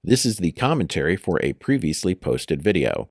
This is the commentary for a previously posted video.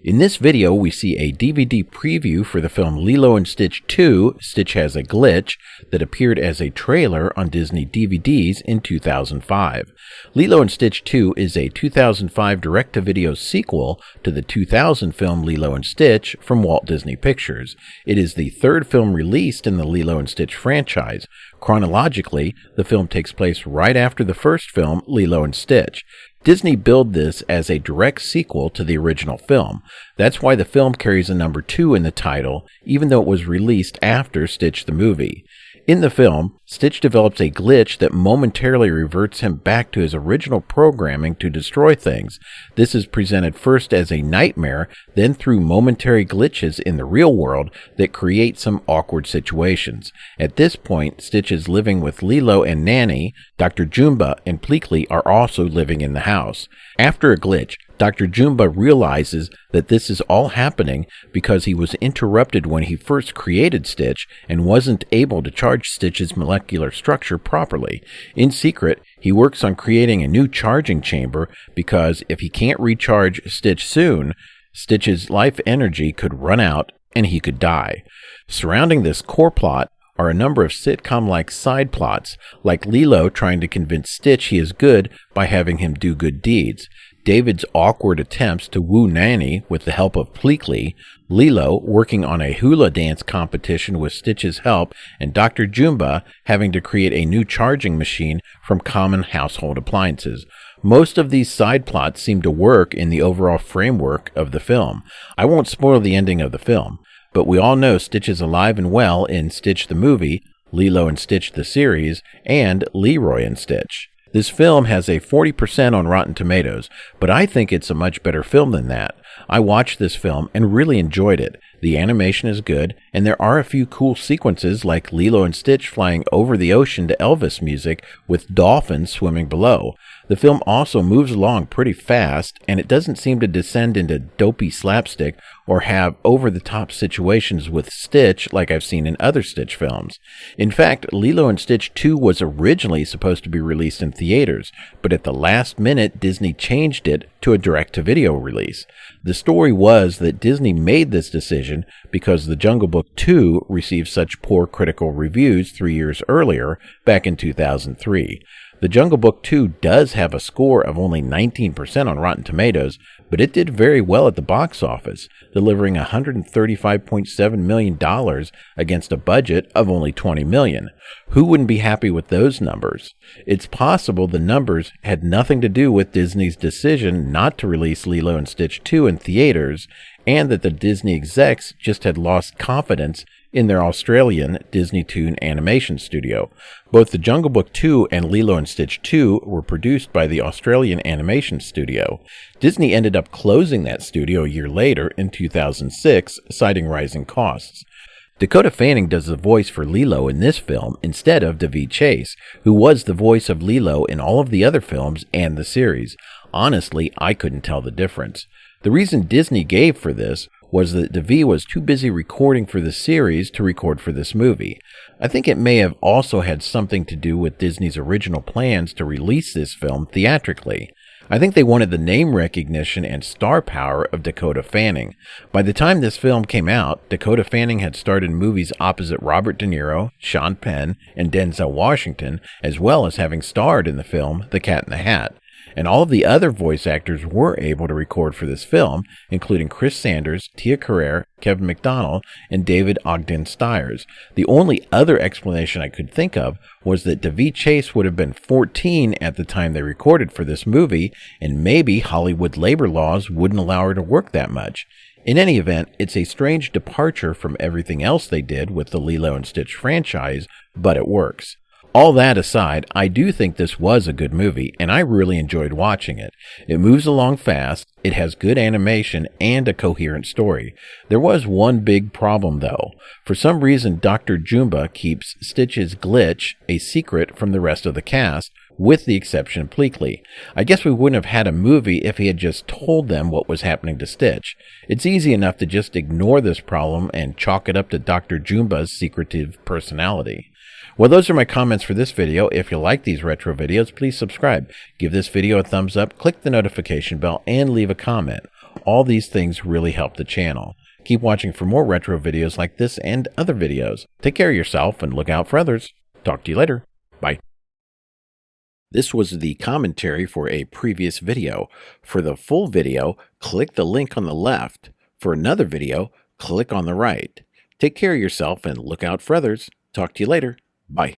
In this video, we see a DVD preview for the film Lilo and Stitch 2, Stitch Has a Glitch, that appeared as a trailer on Disney DVDs in 2005. Lilo and Stitch 2 is a 2005 direct-to-video sequel to the 2000 film Lilo and Stitch from Walt Disney Pictures. It is the third film released in the Lilo and Stitch franchise. Chronologically, the film takes place right after the first film, Lilo and Stitch. Disney billed this as a direct sequel to the original film. That's why the film carries a number 2 in the title, even though it was released after Stitch the movie. In the film, Stitch develops a glitch that momentarily reverts him back to his original programming to destroy things. This is presented first as a nightmare, then through momentary glitches in the real world that create some awkward situations. At this point, Stitch is living with Lilo and Nani. Dr. Jumba and Pleakley are also living in the house. After a glitch, Dr. Jumba realizes that this is all happening because he was interrupted when he first created Stitch and wasn't able to charge Stitch's molecular structure properly. In secret, he works on creating a new charging chamber because if he can't recharge Stitch soon, Stitch's life energy could run out and he could die. Surrounding this core plot are a number of sitcom-like side plots, like Lilo trying to convince Stitch he is good by having him do good deeds, David's awkward attempts to woo Nani with the help of Pleakley, Lilo working on a hula dance competition with Stitch's help, and Dr. Jumba having to create a new charging machine from common household appliances. Most of these side plots seem to work in the overall framework of the film. I won't spoil the ending of the film, but we all know Stitch is alive and well in Stitch the movie, Lilo and Stitch the series, and Leroy and Stitch. This film has a 40% on Rotten Tomatoes, but I think it's a much better film than that. I watched this film and really enjoyed it. The animation is good, and there are a few cool sequences like Lilo and Stitch flying over the ocean to Elvis music with dolphins swimming below. The film also moves along pretty fast, and it doesn't seem to descend into dopey slapstick or have over-the-top situations with Stitch like I've seen in other Stitch films. In fact, Lilo and Stitch 2 was originally supposed to be released in theaters, but at the last minute Disney changed it to a direct-to-video release. The story was that Disney made this decision because The Jungle Book 2 received such poor critical reviews 3 years earlier, back in 2003. The Jungle Book 2 does have a score of only 19% on Rotten Tomatoes, but it did very well at the box office, delivering $135.7 million against a budget of only $20 million. Who wouldn't be happy with those numbers? It's possible the numbers had nothing to do with Disney's decision not to release Lilo and Stitch 2 in theaters, and that the Disney execs just had lost confidence in their Australian Disney Toon animation studio. Both The Jungle Book 2 and Lilo and Stitch 2 were produced by the Australian animation studio. Disney ended up closing that studio a year later in 2006, citing rising costs. Dakota Fanning does the voice for Lilo in this film instead of David Chase, who was the voice of Lilo in all of the other films and the series. Honestly, I couldn't tell the difference. The reason Disney gave for this was that David was too busy recording for the series to record for this movie. I think it may have also had something to do with Disney's original plans to release this film theatrically. I think they wanted the name recognition and star power of Dakota Fanning. By the time this film came out, Dakota Fanning had starred in movies opposite Robert De Niro, Sean Penn, and Denzel Washington, as well as having starred in the film The Cat in the Hat. And all of the other voice actors were able to record for this film, including Chris Sanders, Tia Carrere, Kevin McDonald, and David Ogden Stiers. The only other explanation I could think of was that David Chase would have been 14 at the time they recorded for this movie, and maybe Hollywood labor laws wouldn't allow her to work that much. In any event, it's a strange departure from everything else they did with the Lilo and Stitch franchise, but it works. All that aside, I do think this was a good movie, and I really enjoyed watching it. It moves along fast, it has good animation, and a coherent story. There was one big problem, though. For some reason, Dr. Jumba keeps Stitch's glitch a secret from the rest of the cast, with the exception of Pleakley. I guess we wouldn't have had a movie if he had just told them what was happening to Stitch. It's easy enough to just ignore this problem and chalk it up to Dr. Jumba's secretive personality. Well, those are my comments for this video. If you like these retro videos, please subscribe. Give this video a thumbs up, click the notification bell, and leave a comment. All these things really help the channel. Keep watching for more retro videos like this and other videos. Take care of yourself and look out for others. Talk to you later. Bye. This was the commentary for a previous video. For the full video, click the link on the left. For another video, click on the right. Take care of yourself and look out for others. Talk to you later. Bye.